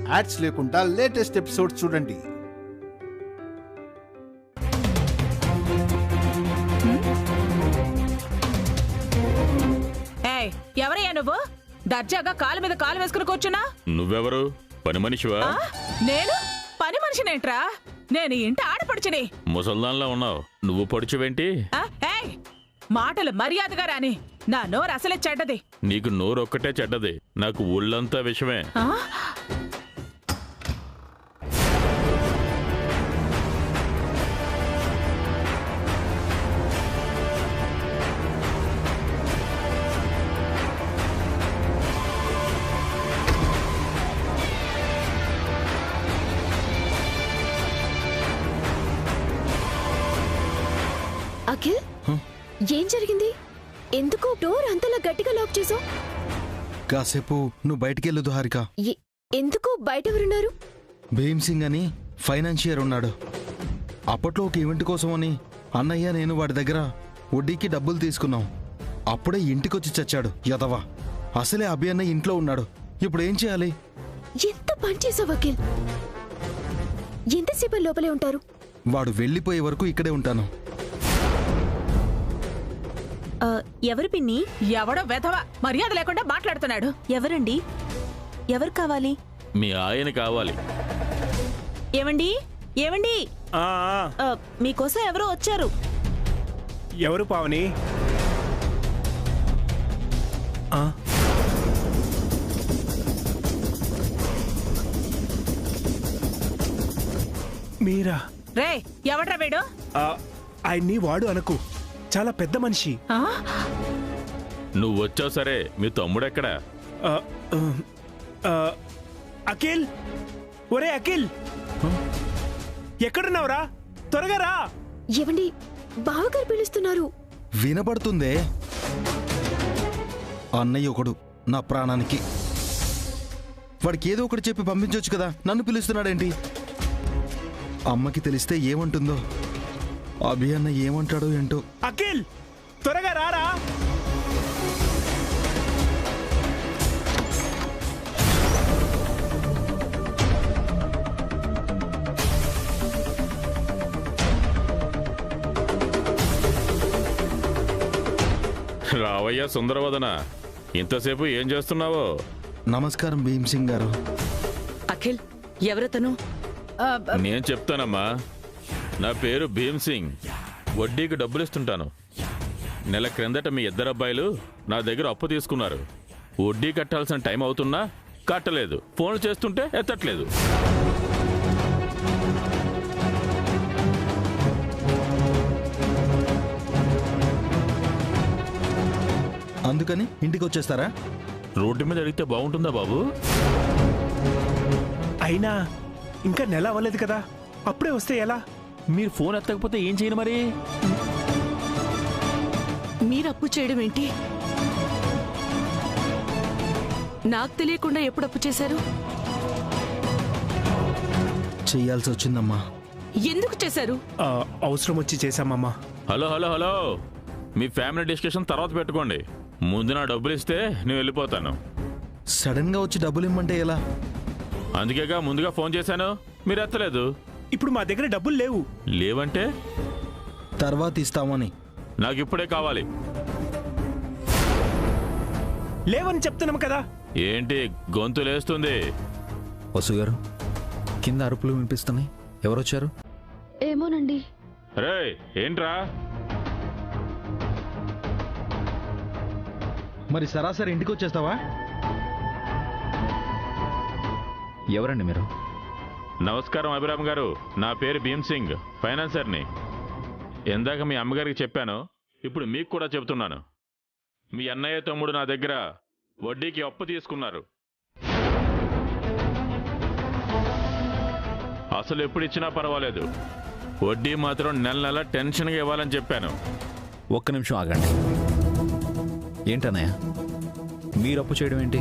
Ads లేకుండా latest episode చూడండి. ఎవరయ్యా నువ్వు? దర్జాగా కాలు మీద కాలు వేసుకుని కూర్చున్నా? నువ్వెవరు? పని మనిషివా? నేను పని మనిషినేంట్రా? నేను ఇంటి ఆడపడుచుని. ముసల్దాన్లా ఉన్నావు, నువ్వు పొడుచువేంటి? మాటలు మర్యాదగా రాని. నా నోరు అసలే చెడ్డది. నీకు నోరు ఒక్కటే చెడ్డది, నాకు ఒళ్ళంతా విషమే. అఖిల్, ఏం జరిగింది? ఎందుకు డోర్ అంతలా గట్టిగా లాక్ చేసావు? కాసేపు నువ్వు బయటికెళ్ళదు హారిక. ఎందుకు? బయట ఎవరున్నారు? భీమ్ సింగ్ అని ఫైనాన్షియర్ ఉన్నాడు. అప్పట్లో ఒక ఈవెంట్ కోసమని అన్నయ్య నేను వాడి దగ్గర వడ్డీకి డబ్బులు తీసుకున్నాం. అప్పుడే ఇంటికొచ్చి చచ్చాడు యదవా. అసలే అభి అన్న ఇంట్లో ఉన్నాడు. ఇప్పుడు ఏం చేయాలి? ఎంత పని చేసావు అఖిల్? ఎంతసేపు లోపలే ఉంటారు? వాడు వెళ్ళిపోయే వరకు ఇక్కడే ఉంటాను. ఎవరు పిన్ని? ఎవడో వెధవ మర్యాద లేకుండా మాట్లాడుతున్నాడు. ఎవరండి? ఎవరు కావాలి? మీ ఆయన కావాలి. ఏమండి? ఏమండి? మీకోసం ఎవరో వచ్చారు. ఎవరు పావని? మీరా? రే, ఎవడ్రా వీడు? ఆయన్ని వాడు అనకు, చాలా పెద్ద మనిషి. నువ్వు వచ్చావు సరే, మీ తమ్ముడెక్కడా? అఖిల్, ఒరే అఖిల్, ఎక్కడున్నావురా? త్వరగా రా. ఏమండి? బావగారు పిలుస్తున్నారు. వినపడుతుందే. అన్నయ్య ఒకడు నా ప్రాణానికి. వాడికి ఏదో ఒకటి చెప్పి పంపించవచ్చు కదా, నన్ను పిలుస్తున్నాడేంటి? అమ్మకి తెలిస్తే ఏమంటుందో, అభి అన్న ఏమంటాడో ఏంటో. అఖిల్, త్వరగా రారా. రావయ్యా సుందరవదన, ఇంతసేపు ఏం చేస్తున్నావో? నమస్కారం భీమ్ సింగ్ గారు. అఖిల్, ఎవరతను? నేను చెప్తానమ్మా. నా పేరు భీమ్ సింగ్. వడ్డీకి డబ్బులు ఇస్తుంటాను. నెల క్రిందట మీ ఇద్దరు అబ్బాయిలు నా దగ్గర అప్పు తీసుకున్నారు. వడ్డీ కట్టాల్సిన టైం అవుతున్నా కట్టలేదు. ఫోన్లు చేస్తుంటే ఎత్తట్లేదు. అందుకని ఇంటికి వచ్చేస్తారా? రోడ్డు మీద అడిగితే బాగుంటుందా బాబు? అయినా ఇంకా నెల అవ్వలేదు కదా, అప్పుడే వస్తే ఎలా? మీరు ఫోన్ ఎత్తకపోతే ఏం చేయను మరి? మీరు అప్పు చేయడం ఏంటి? నాకు తెలియకుండా ఎప్పుడు అప్పు చేశారు? చెయ్యాల్సి వచ్చిందమ్మా. ఎందుకు చేశారు? అవసరం వచ్చి చేశామమ్మా. హలో హలో హలో, మీ ఫ్యామిలీ డిస్కషన్ తర్వాత పెట్టుకోండి. ముందు నా డబ్బులు ఇస్తే నేను వెళ్ళిపోతాను. సడన్ గా వచ్చి డబ్బులు ఇమ్మంటే ఎలా? అందుకేగా ముందుగా ఫోన్ చేశాను, మీరు ఎత్తలేదు. ఇప్పుడు మా దగ్గర డబ్బులు లేవు. లేవంటే? తర్వాత ఇస్తామని. నాకు ఇప్పుడే కావాలి. లేవని చెప్తున్నాం కదా. ఏంటి గొంతు లేస్తుంది? వసు గారు, కింద అరుపులు వినిపిస్తున్నాయి. ఎవరొచ్చారు? ఏమోనండి. రే, ఏంట్రా? మరి సరాసరి ఇంటికి వచ్చేస్తావా? ఎవరండి మీరు? నమస్కారం అభిరామ్ గారు, నా పేరు భీమ్ సింగ్, ఫైనాన్సర్ని. ఎందాక మీ అమ్మగారికి చెప్పాను, ఇప్పుడు మీకు కూడా చెబుతున్నాను. మీ అన్నయ్య తమ్ముడు నా దగ్గర వడ్డీకి అప్పు తీసుకున్నారు. అసలు ఎప్పుడు ఇచ్చినా పర్వాలేదు, వడ్డీ మాత్రం నెల నెల టెన్షన్గా ఇవ్వాలని చెప్పాను. ఒక్క నిమిషం ఆగండి. ఏంటన్నయ్య మీరు అప్పు చేయడం ఏంటి?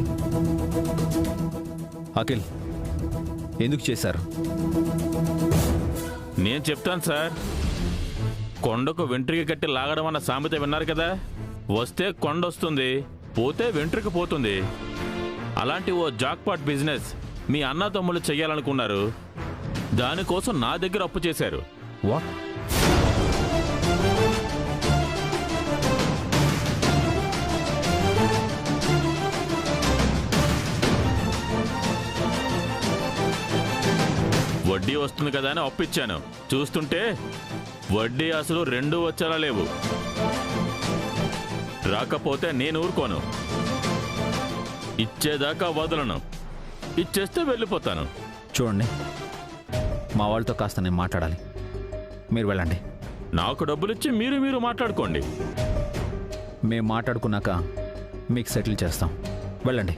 అఖిల్, ఎందుకు చేశారు? నేను చెప్తాను సార్. కొండకు వెంట్రుక కట్టి లాగడం అన్న సామెత విన్నారు కదా. వస్తే కొండ వస్తుంది, పోతే వెంట్రుక పోతుంది. అలాంటి ఓ జాక్పాట్ బిజినెస్ మీ అన్న తమ్ముళ్ళు చెయ్యాలనుకున్నారు. దానికోసం నా దగ్గర అప్పు చేశారు. వాట్? వడ్డీ వస్తుంది కదా అని అప్పు ఇచ్చాను. చూస్తుంటే వడ్డీ అసలు 2 వచ్చేలా లేవు. రాకపోతే నేను ఊరుకోను. ఇచ్చేదాకా వదలను. ఇచ్చేస్తే వెళ్ళిపోతాను. చూడండి, మా వాళ్ళతో కాస్త నేను మాట్లాడాలి. మీరు వెళ్ళండి. నాకు డబ్బులిచ్చి మీరు మాట్లాడుకోండి. మేము మాట్లాడుకున్నాక మీకు సెటిల్ చేస్తాం. వెళ్ళండి.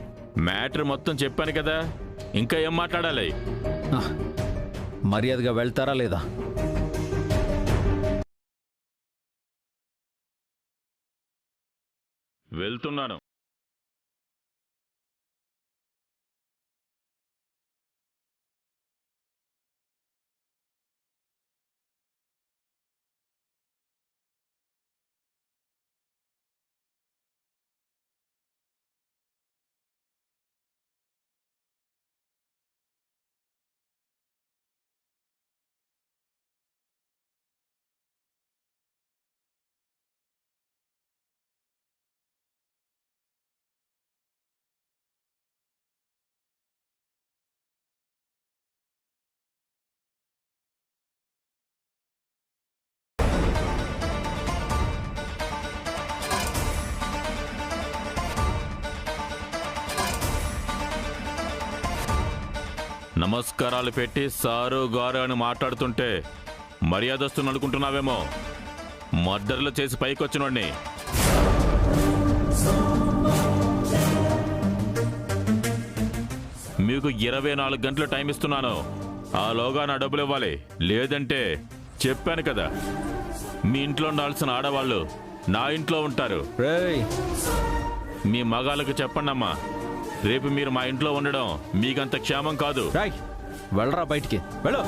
మ్యాటర్ మొత్తం చెప్పాను కదా, ఇంకా ఏం మాట్లాడాలి? మర్యాదగా వెళ్తారా లేదా? వెళ్తున్నాను. నమస్కారాలు పెట్టి సారు గారు అని మాట్లాడుతుంటే మర్యాదస్తుని అనుకుంటున్నావేమో. మర్డర్లు చేసి పైకొచ్చినోడిని. మీకు 24 గంటలు టైం ఇస్తున్నాను. ఆలోగా నా డబ్బులు ఇవ్వాలి. లేదంటే చెప్పాను కదా, మీ ఇంట్లో ఉండాల్సిన ఆడవాళ్ళు నా ఇంట్లో ఉంటారు. రేయ్, మీ మగాళ్ళకు చెప్పండమ్మా, రేపు మీరు మా ఇంట్లో ఉండడం మీకంత క్షేమం కాదు. రాయ్, వెళ్ళరా బయటికి. వెళ్ళు.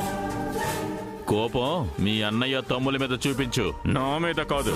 కోపం మీ అన్నయ్య తమ్ముల మీద చూపించు, నా మీద కాదు.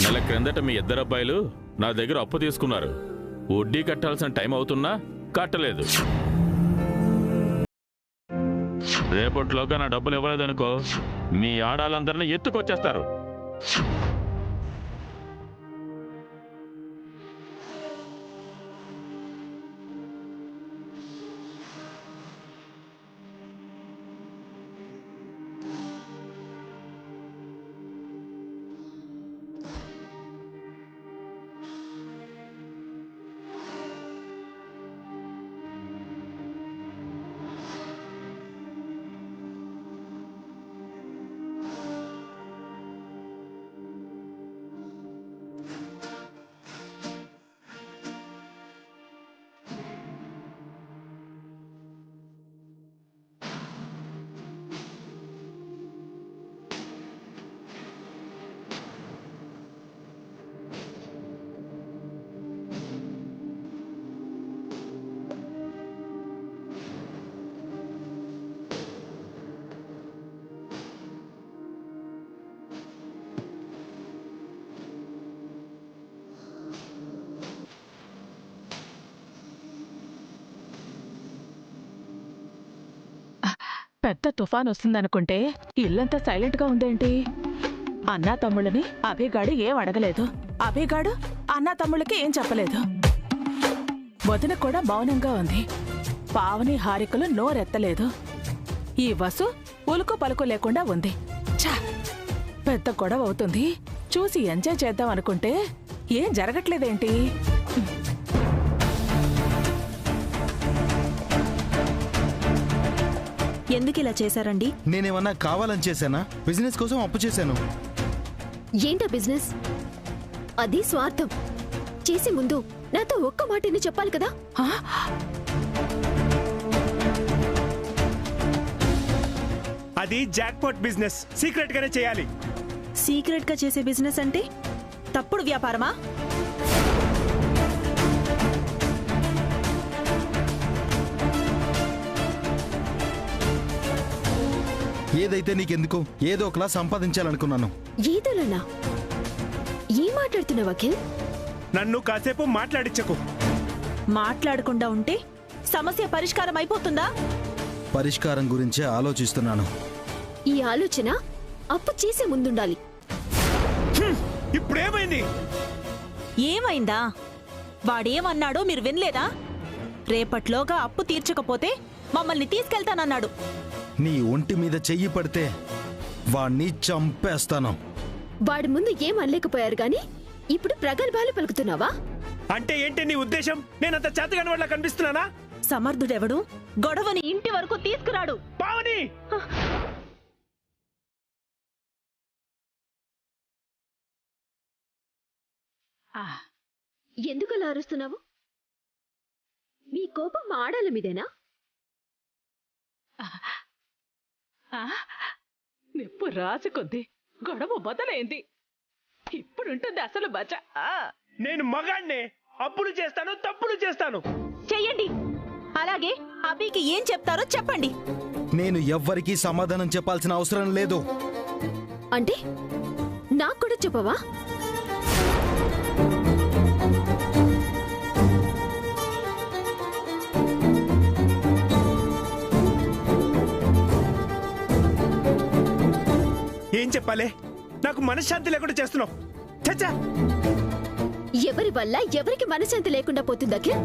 నెల క్రిందట మీ ఇద్దరు అబ్బాయిలు నా దగ్గర అప్పు తీసుకున్నారు. వడ్డీ కట్టాల్సిన టైం అవుతున్నా కట్టలేదు. రేపటిలోగా నా డబ్బులు ఇవ్వలేదనుకో, మీ ఆడాలందరినీ ఎత్తుకొచ్చేస్తారు. పెద్ద తుఫాన్ వస్తుందనుకుంటే ఇల్లంతా సైలెంట్ గా ఉందేంటి? అన్నా తమ్ముళ్ళని అభిగాడు ఏం అడగలేదు. అభిగాడు అన్నా తమ్ముళ్ళకి ఏం చెప్పలేదు. వదిన కూడా మౌనంగా ఉంది. పావని హారికలు నోరెత్తలేదు. ఈ వసు ఉలుకు పలుకు లేకుండా ఉంది. ఛా, పెద్ద గొడవ అవుతుంది. చూసి ఎంజాయ్ చేద్దాం అనుకుంటే ఏం జరగట్లేదేంటి? ఎందుకు ఇలా చేశారండి? నేనేమన్నా కావాలని చేశానా? బిజినెస్ కోసం అప్పు చేశాను. ఏంటా బిజినెస్? అది స్వార్థం. చేసే ముందు నాతో ఒక్క మాటని చెప్పాలి కదా. అది జాక్పాట్ బిజినెస్, సీక్రెట్ గానే చేయాలి. సీక్రెట్ గా చేసే బిజినెస్ అంటే తప్పుడు వ్యాపారమా? ఏదైతే నీకెందుకు, ఏదో ఒకలా సంపాదించాలనుకున్నాను. ఏదోలన్నా ఏం మాట్లాడుతున్నావు అఖిల్? నన్ను కాసేపు మాట్లాడించకు. మాట్లాడకుండా ఉంటే సమస్య పరిష్కారం అయిపోతుందా? పరిష్కారం గురించే ఆలోచిస్తున్నాను. ఈ ఆలోచన అప్పు చేసే ముందుండాలి. ఇప్పుడేమైంది? ఏమైందా? వాడేమన్నాడో మీరు వినలేదా? రేపట్లోగా అప్పు తీర్చకపోతే మమ్మల్ని తీసుకెళ్తానన్నాడు. నీ ఒంటి మీద చెయ్యి పడితే వాణ్ణి చంపేస్తాను. వాడి ముందు ఏం అనలేకపోయారు గాని ఇప్పుడు ప్రగల్భాలు పలుకుతున్నావా? అంటే ఏంటి నీ ఉద్దేశం? నేనంత చేతగాని వాళ్ళ కనిపిస్తున్నానా? సమర్థుడెవడు గొడవని ఇంటి వరకు తీసుకురాడు. పావని! ఎందుకలా అరుస్తున్నావు? మీ కోపం మా ఆడాల మీదేనా? నిప్పు రాసుకుంది, గొడవ మొదలైంది. ఇప్పుడుంటుంది అసలు బజ. నేను మగాణ్ణే, అప్పులు చేస్తాను, తప్పులు చేస్తాను. చెయ్యండి. అలాగే అభికి ఏం చెప్తారో చెప్పండి. నేను ఎవ్వరికీ సమాధానం చెప్పాల్సిన అవసరం లేదు. అంటే నాకు కూడా చెప్పవా? ఏం చెప్పాలి? నాకు మనశ్శాంతి లేకుండా చేస్తున్నావు. చచ్చా! ఎవరి వల్ల ఎవరికి మనశ్శాంతి లేకుండా పోతుంది అఖిల్?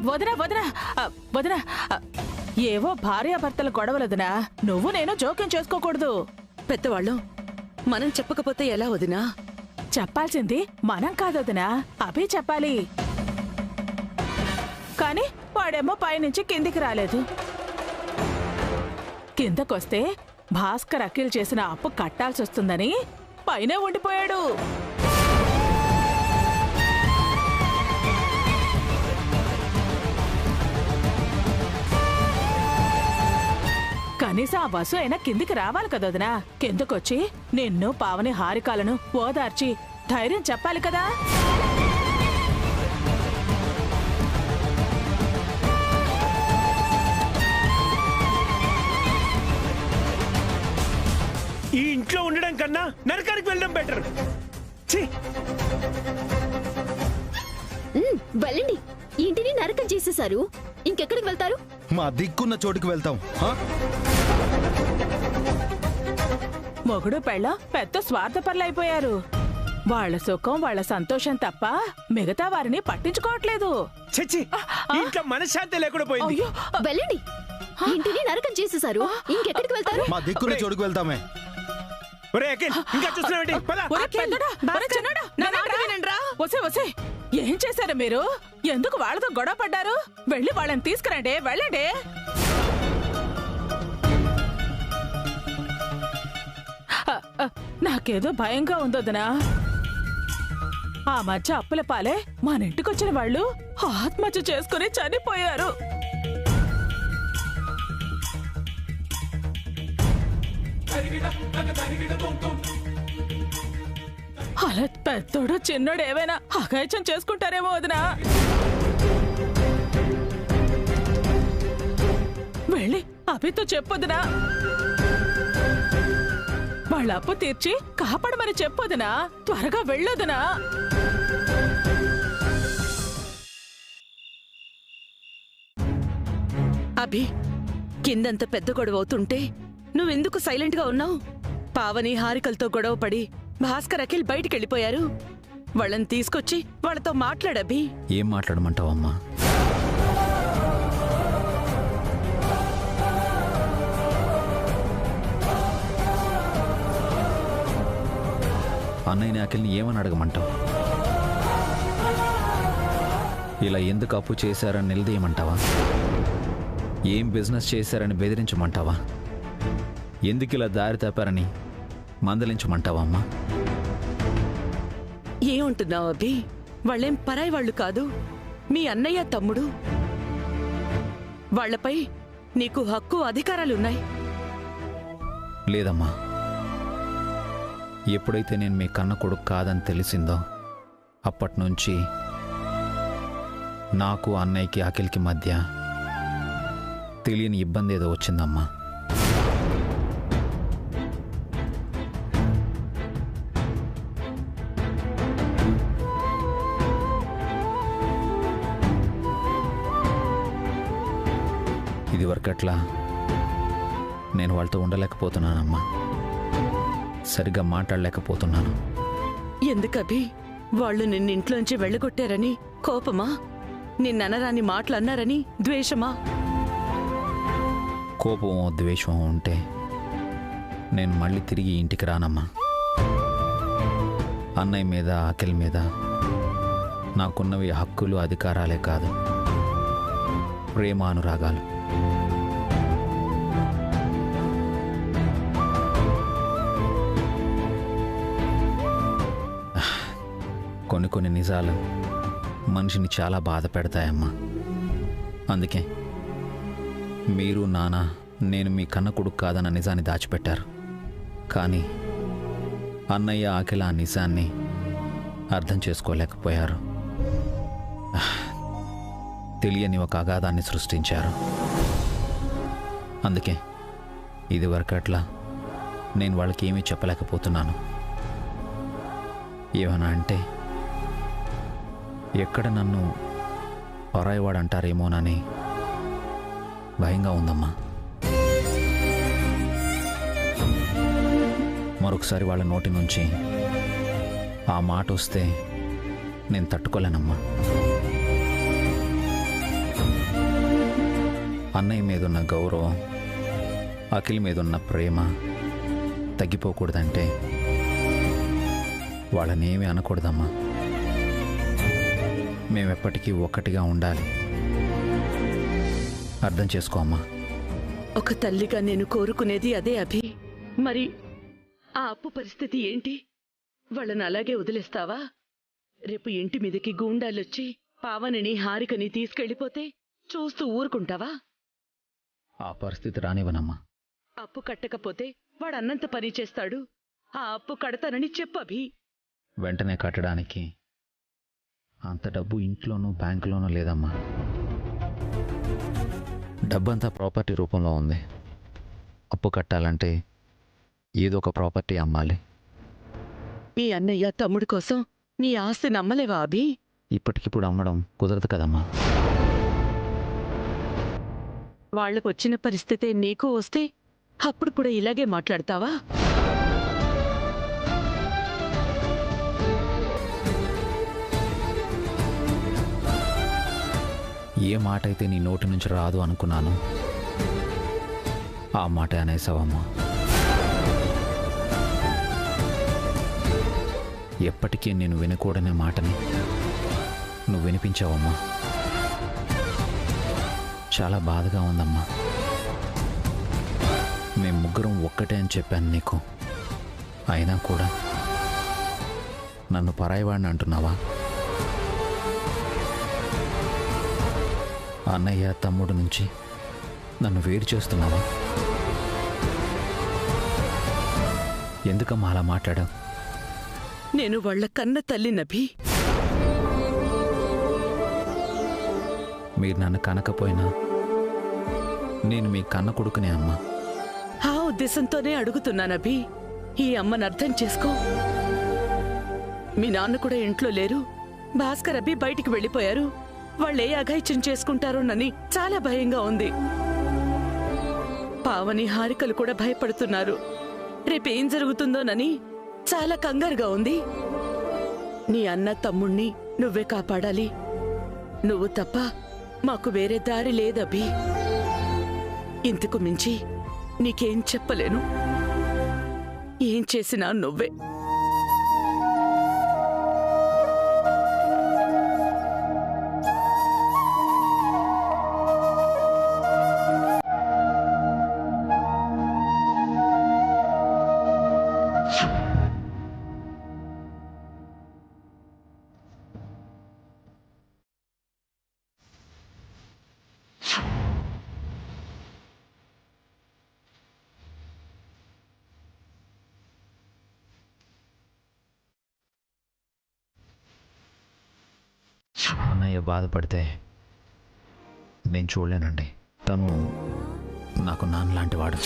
వదనా వదనా వదనా, ఏవో భార్యాభర్తల గొడవలదునా, నువ్వు నేను జోక్యం చేసుకోకూడదు. పెద్దవాళ్ళం మనం చెప్పకపోతే ఎలా వదినా? చెప్పాల్సింది మనం కాదొదినా, అభి చెప్పాలి. కాని వాడేమో పైనుంచి కిందికి రాలేదు. కిందకొస్తే భాస్కర్ అఖిల్ చేసిన అప్పు కట్టాల్సి వస్తుందని పైనే ఉండిపోయాడు. కనీసం ఆ బస్సు అయినా కిందికి రావాలి కదొదినా. కిందకొచ్చి నిన్ను, పావని, హారికాలను ఓదార్చి ధైర్యం చెప్పాలి కదా. ఈ ఇంట్లో ఉండడం కన్నా నరకానికి వెళ్ళడం బెటర్. వెళ్ళండి. ఇంటిని నరకం చేసేశారు, ఇంకెక్కడికి వెళ్తారు? మా దిక్కున్న చోటుకు వెళ్తాం. మొగుడు పెళ్ళ పెద్ద స్వార్థపరులైపోయారు. వాళ్ళ సుఖం, వాళ్ళ సంతోషం తప్ప మిగతా వారిని పట్టించుకోవట్లేదు. చచ్చి, ఇంట్లో మనశ్శాంతి లేకుండా పోయింది. అయ్యో, వెళ్ళండి. ఇంటిని నరకం చేసేశారు, ఇంకెక్కడికి వెళ్తారు? మా దిక్కున్న చోటుకు వెళ్తామే. ఒరే అఖిల్, ఇంకా చూస్తున్నావేంటి? పద. ఒరే పెద్దోడా, ఒరే చిన్నోడా, నన్ను ఒసే ఒసే, ఏం చేశారు మీరు? ఎందుకు వాళ్ళతో గొడవ పడ్డారు? వెళ్ళి వాళ్ళని తీసుకురండి, వెళ్ళండి. నాకేదో భయంగా ఉందొదనా. ఆ మధ్య అప్పుల పాలే మన ఇంటికొచ్చిన వాళ్ళు ఆత్మహత్య చేసుకుని చనిపోయారు. అలా పెద్దోడు చిన్నోడు ఏవైనా అఘాయిత్యం చేసుకుంటారేమో వదినా. వెళ్ళి అభితో చెప్పొద్దునా. వాళ్ళ అప్పు తీర్చి కాపాడమని చెప్పొద్దునా. త్వరగా వెళ్ళొద్దునా. అభి, కిందంత పెద్ద గొడవ అవుతుంటే నువ్వెందుకు సైలెంట్ గా ఉన్నావు? పావని, హారికలతో గొడవ పడి భాస్కర్, అఖిల్ బయటికెళ్ళిపోయారు. వాళ్ళని తీసుకొచ్చి వాళ్ళతో మాట్లాడభి. ఏం మాట్లాడమంటావమ్మా? అన్నయ్యని అఖిల్ని ఏమని అడగమంటావు? ఇలా ఎందుకు అప్పు చేశారని నిలదీయమంటావా? ఏం బిజినెస్ చేశారని బెదిరించమంటావా? ఎందుకు ఇలా దారి తప్పారని మందలించమంటావా అమ్మా? ఏమంటున్నావు అభి? వాళ్ళేం పరాయి వాళ్ళు కాదు, మీ అన్నయ్య తమ్ముడు. వాళ్లపై నీకు హక్కు అధికారాలున్నాయి. లేదమ్మా, ఎప్పుడైతే నేను మీ కన్న కొడుకు కాదని తెలిసిందో అప్పటినుంచి నాకు అన్నయ్యకి అఖిల్కి మధ్య తెలియని ఇబ్బంది ఏదో వచ్చిందమ్మా. ఇది వరకట్లా నేను వాళ్ళతో ఉండలేకపోతున్నానమ్మా, సరిగ్గా మాట్లాడలేకపోతున్నాను. ఎందుకభి? వాళ్ళు నిన్నింట్లోంచి వెళ్ళగొట్టారని కోపమా? నిన్ననరాని మాటలన్నారని ద్వేషమా? కోపమో ద్వేషమో ఉంటే నేను మళ్ళీ తిరిగి ఇంటికి రానమ్మా. అన్నయ్య మీద అఖిల్ మీద నాకున్నవి హక్కులు అధికారాలే కాదు, ప్రేమానురాగాలు. కొన్ని నిజాలు మనిషిని చాలా బాధ పెడతాయమ్మా. అందుకే మీరు నాన్న నేను మీ కన్న కొడుకు కాదన్న నిజాన్ని దాచిపెట్టారు. కానీ అన్నయ్య అఖిల ఆ నిజాన్ని అర్థం చేసుకోలేకపోయారు. తెలియని ఒక అగాధాన్ని సృష్టించారు. అందుకే ఇది వరకట్లా నేను వాళ్ళకి ఏమీ చెప్పలేకపోతున్నాను. ఏమన్నా అంటే ఎక్కడ నన్ను పరాయివాడు అంటారేమోనని భయంగా ఉందమ్మా. మరొకసారి వాళ్ళ నోటి నుంచి ఆ మాట వస్తే నేను తట్టుకోలేనమ్మా. అన్నయ్య మీదున్న గౌరవం, అఖిల్ మీదున్న ప్రేమ తగ్గిపోకూడదంటే వాళ్ళనేమీ అనకూడదమ్మా. మేమెప్పటికీ ఒక్కటిగా ఉండాలి. అర్థం చేసుకో అమ్మా. ఒక తల్లిగా నేను కోరుకునేది అదే అభి. మరి ఆ అప్పు పరిస్థితి ఏంటి? వాళ్ళని అలాగే వదిలేస్తావా? రేపు ఇంటి మీదకి గూండాలొచ్చి పావనిని హారికని తీసుకెళ్ళిపోతే చూస్తూ ఊరుకుంటావా? ఆ పరిస్థితి రానివ్వనమ్మా. అప్పు కట్టకపోతే వాడన్నంత పని చేస్తాడు. ఆ అప్పు కడతానని చెప్పు అభి. వెంటనే కట్టడానికి అంత డబ్బు ఇంట్లోనూ బ్యాంకులోనూ లేదమ్మా. డబ్బంతా ప్రాపర్టీ రూపంలో ఉంది. అప్పు కట్టాలంటే ఏదో ఒక ప్రాపర్టీ అమ్మాలి. మీ అన్నయ్య తమ్ముడి కోసం నీ ఆస్తి నమ్మలేవా అభి? ఇప్పటికిప్పుడు అమ్మడం కుదరదు కదమ్మా. వాళ్లకొచ్చిన పరిస్థితే నీకు వస్తే అప్పుడు కూడా ఇలాగే మాట్లాడతావా? ఏ మాట అయితే నీ నోటి నుంచి రాదు అనుకున్నాను, ఆ మాట అనేసావమ్మా. ఎప్పటికీ నేను వినకూడనే మాటని నువ్వు వినిపించావమ్మా. చాలా బాధగా ఉందమ్మా. మేము ముగ్గురం ఒక్కటే అని చెప్పాను నీకు, అయినా కూడా నన్ను పరాయివాడిని అంటున్నావా? అన్నయ్య తమ్ముడు నుంచి నన్ను వేరు చేస్తున్నావా? ఎందుకమ్మా అలా మాట్లాడావు? నేను వాళ్ళ కన్న తల్లినభి. మీరు నన్ను కనకపోయినా నేను మీ కన్న కొడుకునే అమ్మా. ఆ ఉద్దేశంతోనే అడుగుతున్నానభి. ఈ అమ్మను అర్థం చేసుకో. మీ నాన్న కూడా ఇంట్లో లేరు. భాస్కర్ అభి బయటికి వెళ్ళిపోయారు. వాళ్ళే అఘాయిత్యం చేసుకుంటారోనని చాలా భయంగా ఉంది. పావని హారికలు కూడా భయపడుతున్నారు. రేపేం జరుగుతుందోనని చాలా కంగారుగా ఉంది. నీ అన్న తమ్ముణ్ణి నువ్వే కాపాడాలి. నువ్వు తప్ప మాకు వేరే దారి లేదభి. ఇంతకు మించి నీకేం చెప్పలేను. ఏం చేసినా నువ్వే. అన్నయ్య బాధపడితే నేను చూడలేనండి. తను నాకు నాన్న లాంటి వాడు.